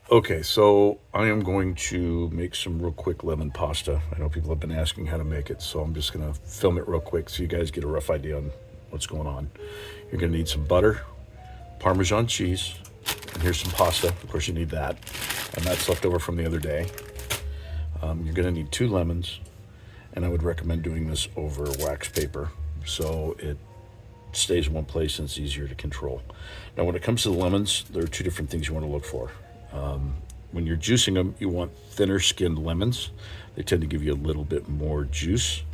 Okay, so I am going to make some real quick lemon pasta. I know people have been asking how to make it, so I'm just gonna film it real quick so you guys get a rough idea on what's going on. You're gonna need some butter, Parmesan cheese, and here's some pasta. Of course, you need that, and that's left over from the other day. You're gonna need 2 lemons, and I would recommend doing this over wax paper so it stays in one place and it's easier to control. Now, when it comes to the lemons, there are 2 different things you want to look for. When you're juicing them, you want thinner skinned lemons. They tend to give you a little bit more juice.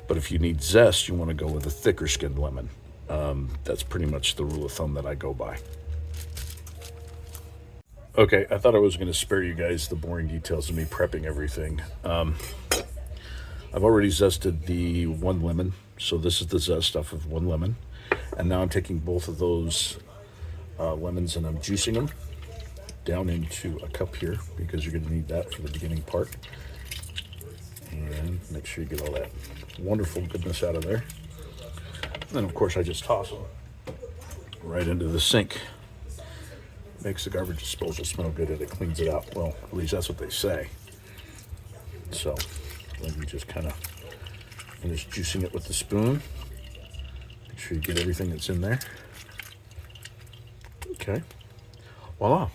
But if you need zest, you want to go with a thicker skinned lemon. That's pretty much the rule of thumb that I go by. Okay, I thought I was going to spare you guys the boring details of me prepping everything. I've already zested the 1 lemon, so this is the zest off of 1 lemon. And now I'm taking both of those lemons and I'm juicing them down into a cup here because you're going to need that for the beginning part. And make sure you get all that wonderful goodness out of there. And then, of course, I just toss them right into the sink. Makes the garbage disposal smell good and it cleans it out. Well, at least that's what they say. So let me just kind of finish juicing it with the spoon. Make sure you get everything that's in there. Okay, voila.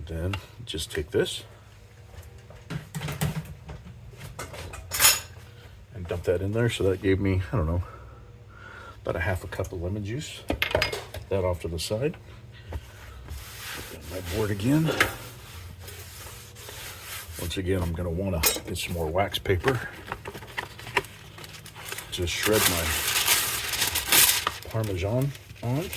Then just take this and dump that in there. So that gave me, I don't know, about a half a cup of lemon juice. That off to the side. Got my board again. Once again, I'm going to want to get some more wax paper. Just shred my Parmesan on.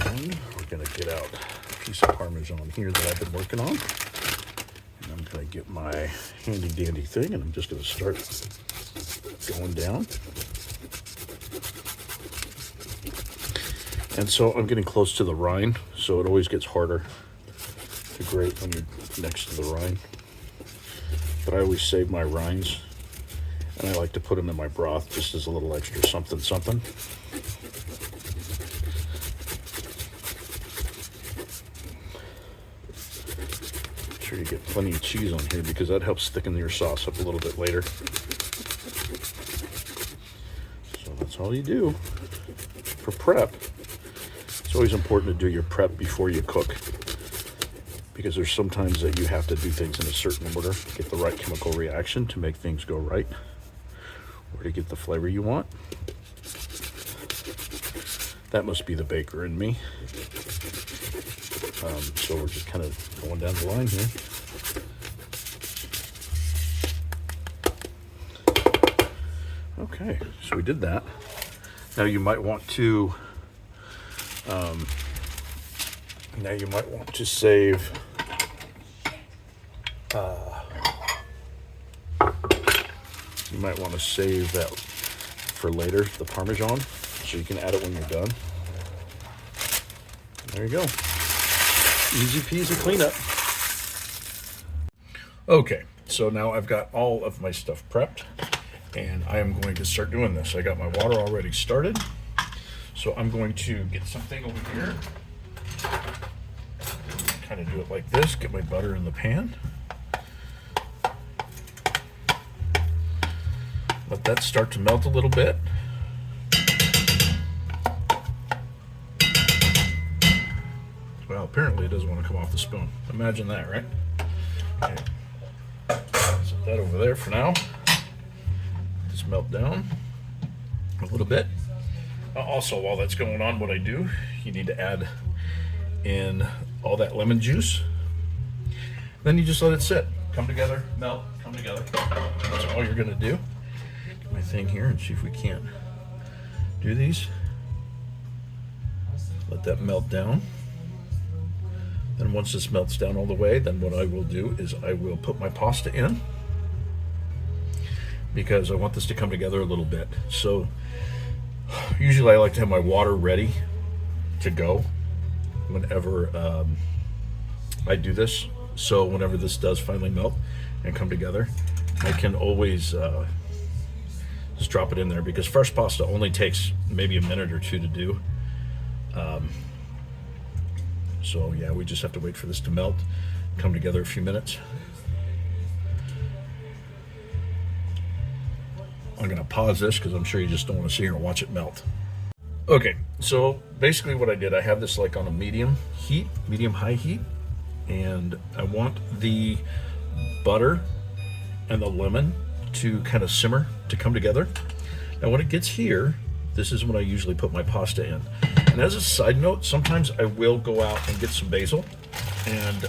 And we're going to get out a piece of Parmesan here that I've been working on. And I'm going to get my handy dandy thing and I'm just going to start going down. And so I'm getting close to the rind, so it always gets harder to grate when you're next to the rind. But I always save my rinds, and I like to put them in my broth just as a little extra something something. Make sure you get plenty of cheese on here because that helps thicken your sauce up a little bit later. So that's all you do for prep. It's always important to do your prep before you cook because there's sometimes that you have to do things in a certain order, get the right chemical reaction to make things go right, or to get the flavor you want. That must be the baker in me. So we're just kind of going down the line here. Okay, so we did that. Now you might want to save that for later, the Parmesan, so you can add it when you're done. There you go. Easy peasy cleanup. Okay, so now I've got all of my stuff prepped and I am going to start doing this. I got my water already started. So I'm going to get something over here, kind of do it like this, get my butter in the pan. Let that start to melt a little bit. Well, apparently it doesn't want to come off the spoon. Imagine that, right? Okay. Set that over there for now. Just melt down a little bit. Also, while that's going on, what I do, you need to add in all that lemon juice. Then you just let it sit, come together, melt, come together. That's all you're gonna do. Get my thing here and see if we can't do these. Let that melt down. Then once this melts down all the way, then what I will do is I will put my pasta in because I want this to come together a little bit. So usually I like to have my water ready to go whenever I do this. So whenever this does finally melt and come together, I can always just drop it in there because fresh pasta only takes maybe a minute or two to do. So yeah, we just have to wait for this to melt, come together a few minutes. I'm gonna pause this because I'm sure you just don't want to sit here and watch it melt. Okay, so basically what I did, I have this like on a medium high heat, and I want the butter and the lemon to kind of simmer, to come together. Now when it gets here, this is when I usually put my pasta in. And as a side note, sometimes I will go out and get some basil and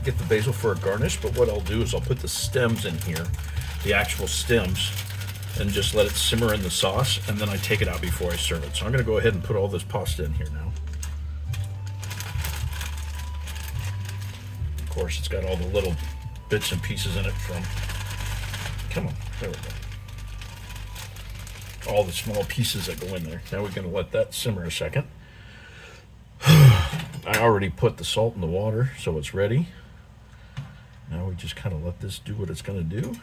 get the basil for a garnish, but what I'll do is I'll put the stems in here, the actual stems, and just let it simmer in the sauce, and then I take it out before I serve it. So I'm gonna go ahead and put all this pasta in here now. Of course, it's got all the little bits and pieces in it from, come on, there we go. All the small pieces that go in there. Now we're gonna let that simmer a second. I already put the salt in the water, so it's ready. Now we just kind of let this do what it's gonna do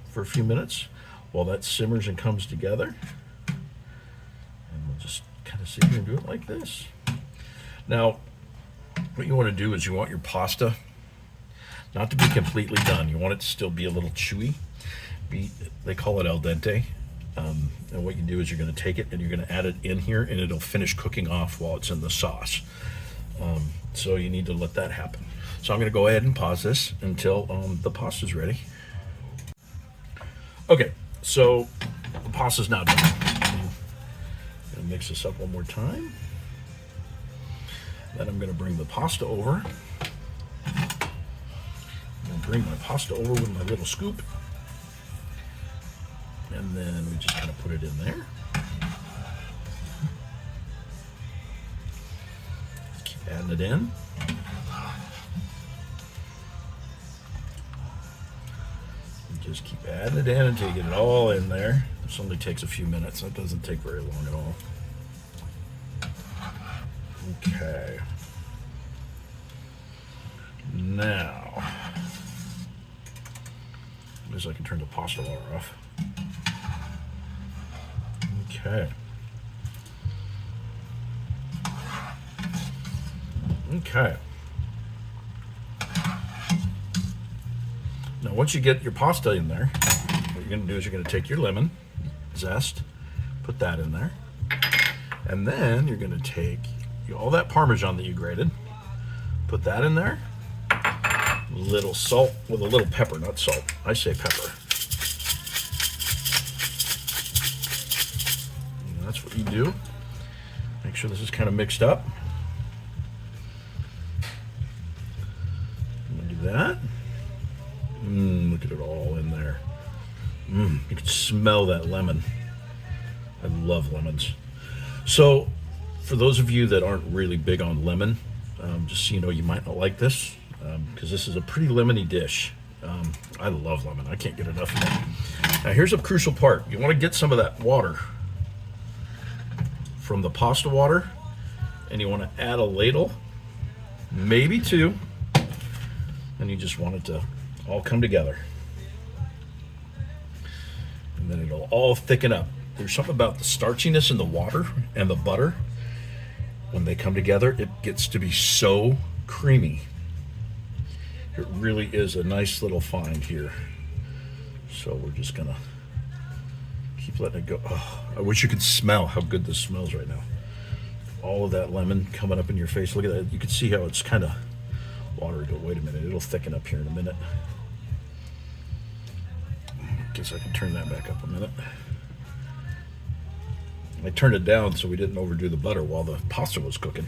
for a few minutes while that simmers and comes together. And we'll just kind of sit here and do it like this. Now, what you want to do is you want your pasta not to be completely done. You want it to still be a little chewy. They call it al dente. And what you do is you're going to take it and you're going to add it in here, and it'll finish cooking off while it's in the sauce. So you need to let that happen. So I'm going to go ahead and pause this until the pasta's ready. Okay, so the pasta's now done. I'm going to mix this up one more time. Then I'm going to bring the pasta over. I'm going to bring my pasta over with my little scoop. And then we just kind of put it in there. Keep adding it in. And just keep adding it in until you get it all in there. This only takes a few minutes. That doesn't take very long at all. Okay. Now, at least I can turn the pasta water off. Okay. Okay. Now, once you get your pasta in there, what you're going to do is you're going to take your lemon zest, put that in there, and then you're going to take all that Parmesan that you grated, put that in there, a little salt with a little pepper, not salt. I say pepper. That's what you do. Make sure this is kind of mixed up. I'm gonna do that. Look at it all in there. You can smell that lemon. I love lemons. So, for those of you that aren't really big on lemon, just so you know, you might not like this because this is a pretty lemony dish. I love lemon. I can't get enough of it. Now, here's a crucial part. You want to get some of that water from the pasta water, and you want to add a ladle, maybe two, and you just want it to all come together. And then it'll all thicken up. There's something about the starchiness in the water and the butter. When they come together, it gets to be so creamy. It really is a nice little find here. So we're just gonna keep letting it go. Oh, I wish you could smell how good this smells right now. All of that lemon coming up in your face. Look at that. You can see how it's kind of watery. But wait a minute, it'll thicken up here in a minute. Guess I can turn that back up a minute. I turned it down so we didn't overdo the butter while the pasta was cooking.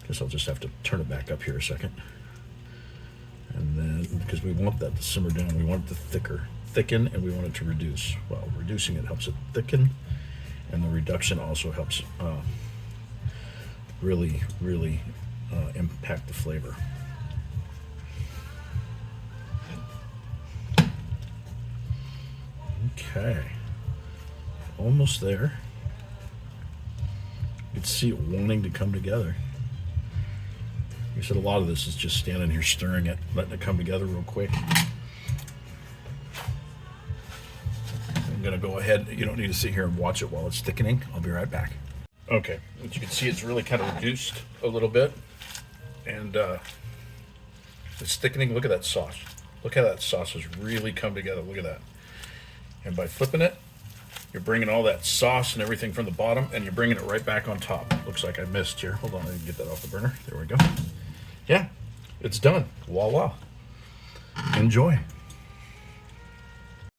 Guess I'll just have to turn it back up here a second. And then, because we want that to simmer down, we want it to thicken, and we want it to reduce. Well, reducing it helps it thicken, and the reduction also helps really impact the flavor. Okay, almost there. You can see it wanting to come together. Like I said, a lot of this is just standing here stirring it, letting it come together real quick. I'm gonna go ahead. You don't need to sit here and watch it while it's thickening. I'll be right back. Okay, as you can see, it's really kind of reduced a little bit, and it's thickening. Look at that sauce. Look how that sauce has really come together. Look at that. And by flipping it, you're bringing all that sauce and everything from the bottom, and you're bringing it right back on top. Looks like I missed here. Hold on, I can get that off the burner. There we go. Yeah, it's done. Voila. Enjoy.